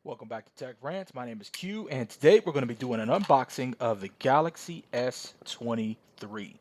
Welcome back to Tech Rants. My name is Q, and today we're going to be doing an unboxing of the Galaxy S23.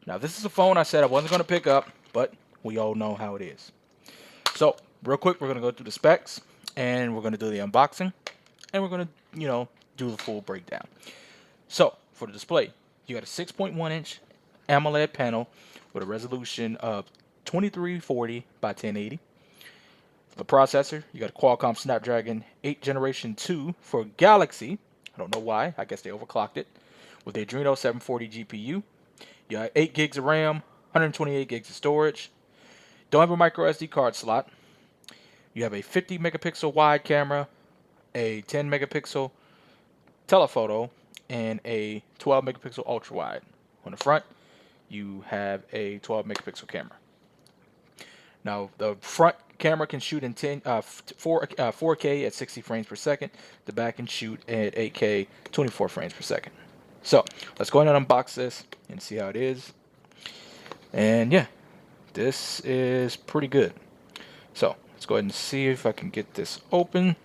Now, this is a phone I said I wasn't going to pick up, but we all know how it is. So, real quick, we're going to go through the specs, and we're going to do the unboxing, and we're going to, do the full breakdown. So, for the display, you got a 6.1-inch AMOLED panel with a resolution of 2340 by 1080. The processor, you got a Qualcomm Snapdragon 8 Generation 2 for Galaxy. I don't know why. I guess they overclocked it. With the Adreno 740 GPU. You got 8 gigs of RAM, 128 gigs of storage. Don't have a micro SD card slot. You have a 50 megapixel wide camera, a 10 megapixel telephoto, and a 12 megapixel ultra wide. On the front, you have a 12 megapixel camera. Now, the front camera can shoot in 4K at 60 frames per second. The back can shoot at 8K, 24 frames per second. So, let's go ahead and unbox this and see how it is. And yeah, this is pretty good. So, let's go ahead and see if I can get this open.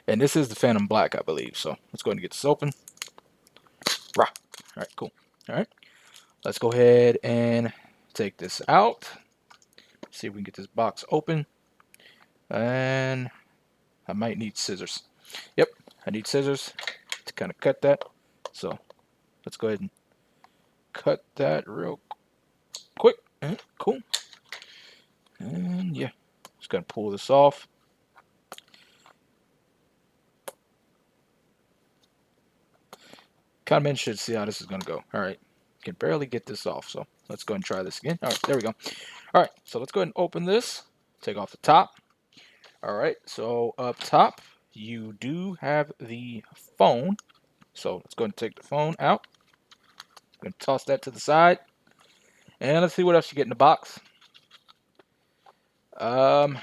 And this is the Phantom Black, I believe. So, let's go ahead and get this open. Rah. All right, cool. All right, let's go ahead and take this out. See if we can get this box open. And I might need scissors. Yep, I need scissors to kind of cut that. So let's go ahead and cut that real quick. Cool. And yeah, just gonna pull this off. Comment should see how this is gonna go. All right, can barely get this off. So let's go ahead and try this again. All right, there we go. All right, so let's go ahead and open this. Take off the top. All right, so up top you do have the phone. So let's go ahead and take the phone out. I'm gonna toss that to the side. And let's see what else you get in the box. Um,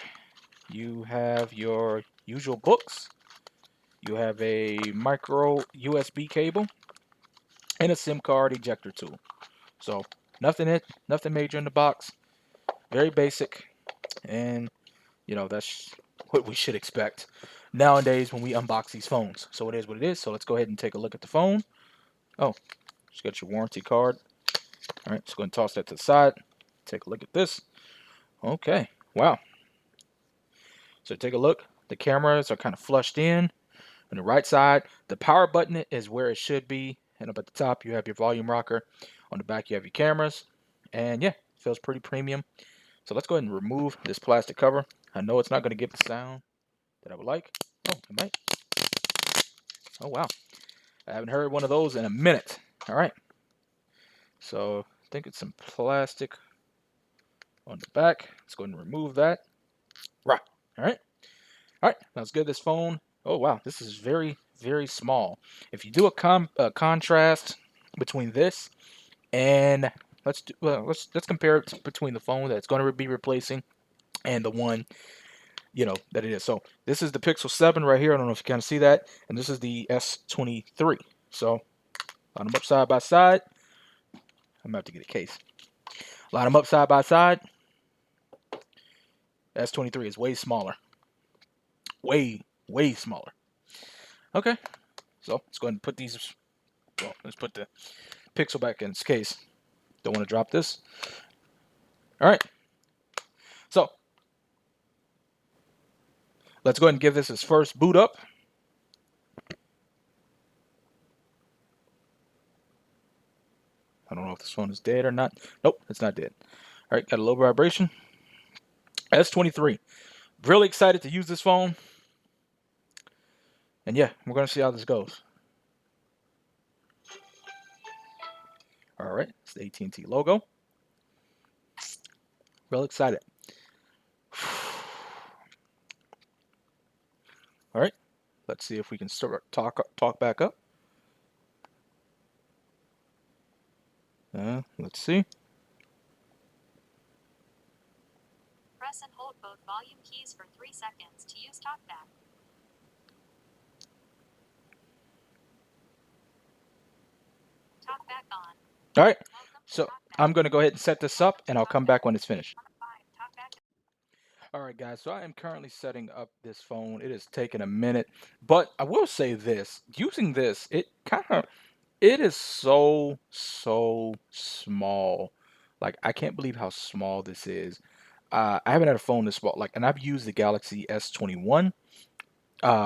you have your usual books. You have a micro USB cable and a SIM card ejector tool. So nothing major in the box. Very basic, and that's what we should expect nowadays when we unbox these phones. So it is what it is. So let's go ahead and take a look at the phone. Oh, just got your warranty card. All right, let's go ahead and toss that to the side. Take a look at this. Okay, wow. So take a look. The cameras are kind of flushed in. On the right side, the power button is where it should be. And up at the top, you have your volume rocker. On the back, you have your cameras. And yeah, feels pretty premium. So let's go ahead and remove this plastic cover. I know it's not going to give the sound that I would like. Oh, it might. Oh, wow. I haven't heard one of those in a minute. All right. So I think it's some plastic on the back. Let's go ahead and remove that. Right. All right. All right. Now let's get this phone. Oh, wow. This is very, very small. If you do a contrast between this and let's compare it between the phone that's going to be replacing and the one that it is. So this is the Pixel 7 right here. I don't know if you can see that, and this is the S23. So line them up side by side. I'm about to get a case. Line them up side by side. S23 is way smaller. Way, way smaller. Okay, so let's go ahead and put these. Well, let's put the Pixel back in its case. Don't want to drop this. All right. So let's go ahead and give this its first boot up. I don't know if this phone is dead or not. Nope, it's not dead. All right, got a low vibration. S23. Really excited to use this phone. And yeah, we're going to see how this goes. All right, it's the AT&T logo. Real excited. All right, let's see if we can start talk back up. Let's see. Press and hold both volume keys for 3 seconds to use talkback. Talkback on. All right, so I'm going to go ahead and set this up, and I'll come back when it's finished. All right, guys. So I am currently setting up this phone. It has taken a minute, but I will say this: using this, it is so small. Like I can't believe how small this is. I haven't had a phone this small. Like, and I've used the Galaxy S21,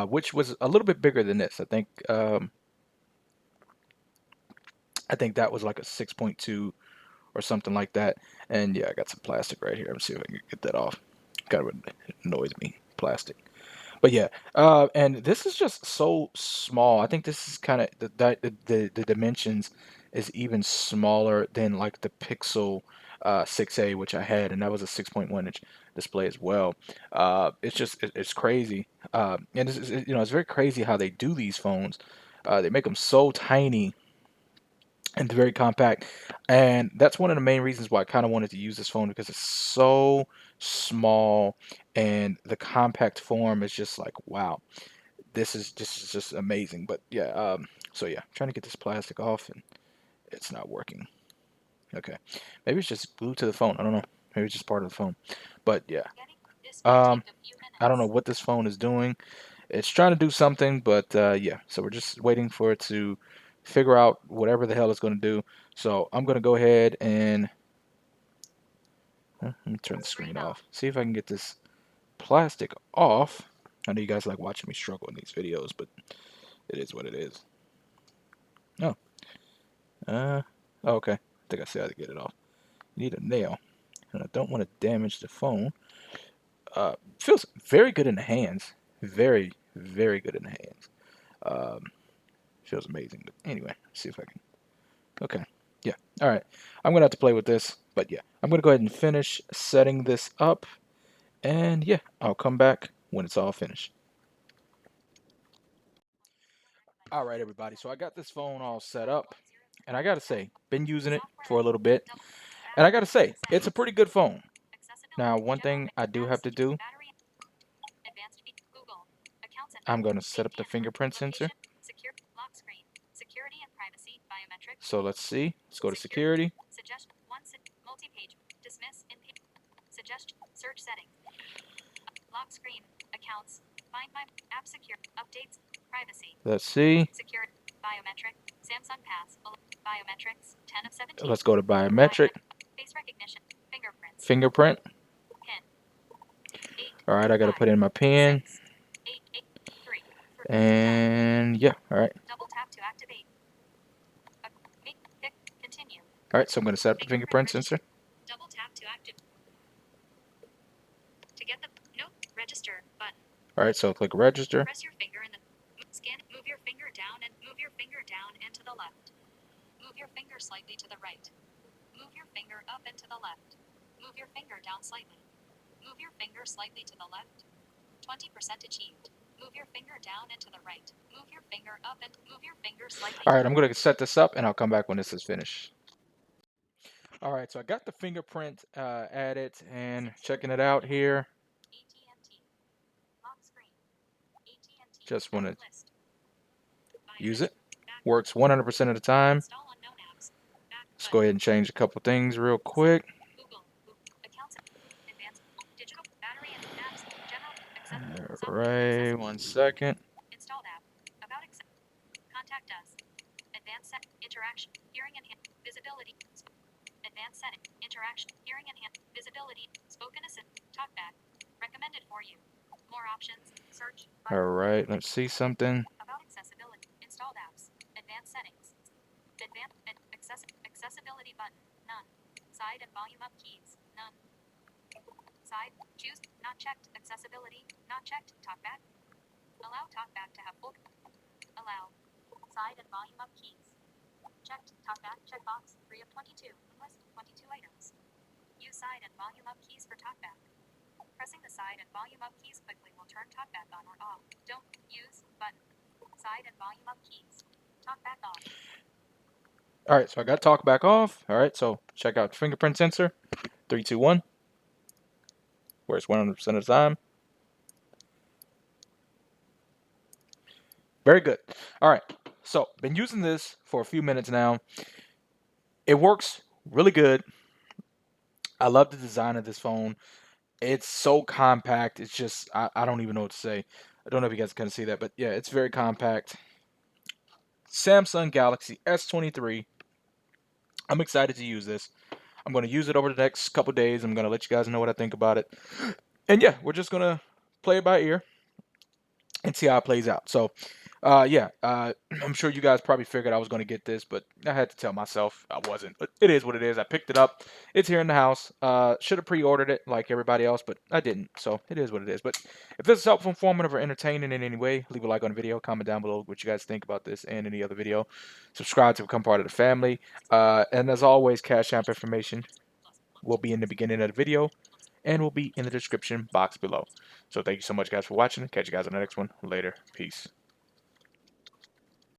which was a little bit bigger than this. I think that was like a 6.2 or something like that. And yeah, I got some plastic right here. Let me see if I can get that off. Kind of annoys me, plastic. But yeah, and this is just so small. I think this is kind of the dimensions is even smaller than like the Pixel 6a, which I had, and that was a 6.1 inch display as well. It's crazy, and it's very crazy how they do these phones. They make them so tiny and very compact, and that's one of the main reasons why I kind of wanted to use this phone because it's so small, and the compact form is just like wow, this is just amazing. But yeah, so yeah, trying to get this plastic off and it's not working. Okay, maybe it's just glued to the phone. I don't know. Maybe it's just part of the phone. But yeah, Getting this may um, take a few I don't know minutes. what this phone is doing. It's trying to do something, but yeah. So we're just waiting for it to figure out whatever the hell it's going to do. So I'm going to go ahead and let me turn the Screen screen off. off. See if I can get this plastic off. I know you guys like watching me struggle in these videos, but it is what it is. Oh, uh, okay. I think I see how to get it off. You need a nail, and I don't want to damage the phone. Feels very good in the hands. Very, very good in the hands. Um, feels amazing. But anyway, see if I can. Okay. Yeah. All right. I'm gonna have to play with this, but yeah, I'm gonna go ahead and finish setting this up, and yeah, I'll come back when it's all finished. All right, everybody. So I got this phone all set up, and I gotta say, been using it Software for a edit. little bit, Double. and I Battery. gotta say, it's a Settings. pretty good phone. Now, Accessibility. one General. thing I do have Apps. to do, Battery. Advanced. Google. Accounts and I'm gonna set up the VPN. fingerprint sensor. Location. Secure. Lock screen. Security and privacy. Biometrics. So let's see. Let's go to Secure. security. Suggest. One. Multi-page. Dismiss. In. Suggest. Search settings. Lock screen. Accounts. Find my app secure. Updates. Privacy. Let's see. Secure. Biometric. Samsung Pass. Biometrics. 10 of 17. Let's go to biometric. Face recognition. Fingerprints. Fingerprint. Pin. 8. All right, I gotta 5. put in my pin, 6. 8. 8. 3. 3. Done. and yeah. All right. Double tap to activate. Pick. Continue. All right. So I'm gonna set up the Fingerprint fingerprint register. sensor. Double tap to activate. To get the no register button. All right. So click register. Press your finger in the scan. Move your finger down and move your finger down and to the left. Move your finger slightly to the right. Move your finger up and to the left. Move your finger down slightly. Move your finger slightly to the left. 20% achieved. Move your finger down and to the right. Move your finger up and move your finger slightly. All right. I'm gonna set this up, and I'll come back when this is finished. All right. So I got the fingerprint added, and checking it out here. AT&T. Lock screen. AT&T. Just want to List. use it. Back. Works 100% of the time. Install unknown apps. Back. Let's go ahead and change a couple things real quick. Google. Accounts. Advanced. Digital. Battery and apps. General. All Accept. right. 1 second. Installed app. About accept. Contact us. Advanced set. Interaction. Hearing and visibility. Advanced setting. Interaction. Hearing and visibility. Spoken assist. Talkback. Recommended for you. More options. Search. All right. Let's see something. About accessibility. Installed apps. Advanced settings. Advanced accessibility button. None. Side and volume up keys. None. Side. Choose. Not checked. Accessibility. Not checked. Talkback. Allow talkback to have full. Allow. Side and volume up keys. Checked. Talkback. Checkbox. 3 of 22. List 22 items. Use side and volume up keys for talkback. Pressing the side and volume up keys quickly will turn talkback on or off. Don't use button. Side and volume up keys. Talkback off. All right. So I got talk back off. All right. So check out fingerprint sensor. 3, 2, 1. Works 100% of the time. Very good. All right. So been using this for a few minutes now. It works really good. I love the design of this phone. It's so compact. It's just I don't even know what to say. I don't know if you guys can see that, but yeah, it's very compact. Samsung Galaxy S23. I'm excited to use this. I'm going to use it over the next couple days. I'm going to let you guys know what I think about it. And yeah, we're just going to play it by ear and see how it plays out. So, yeah, I'm sure you guys probably figured I was going to get this, but I had to tell myself I wasn't. But it is what it is. I picked it up. It's here in the house. Should have pre-ordered it like everybody else, but I didn't. So it is what it is. But if this is helpful, informative, or entertaining in any way, leave a like on the video. Comment down below what you guys think about this and any other video. Subscribe to become part of the family. And as always, Cash App information will be in the beginning of the video and will be in the description box below. So thank you so much, guys, for watching. Catch you guys on the next one. Later. Peace.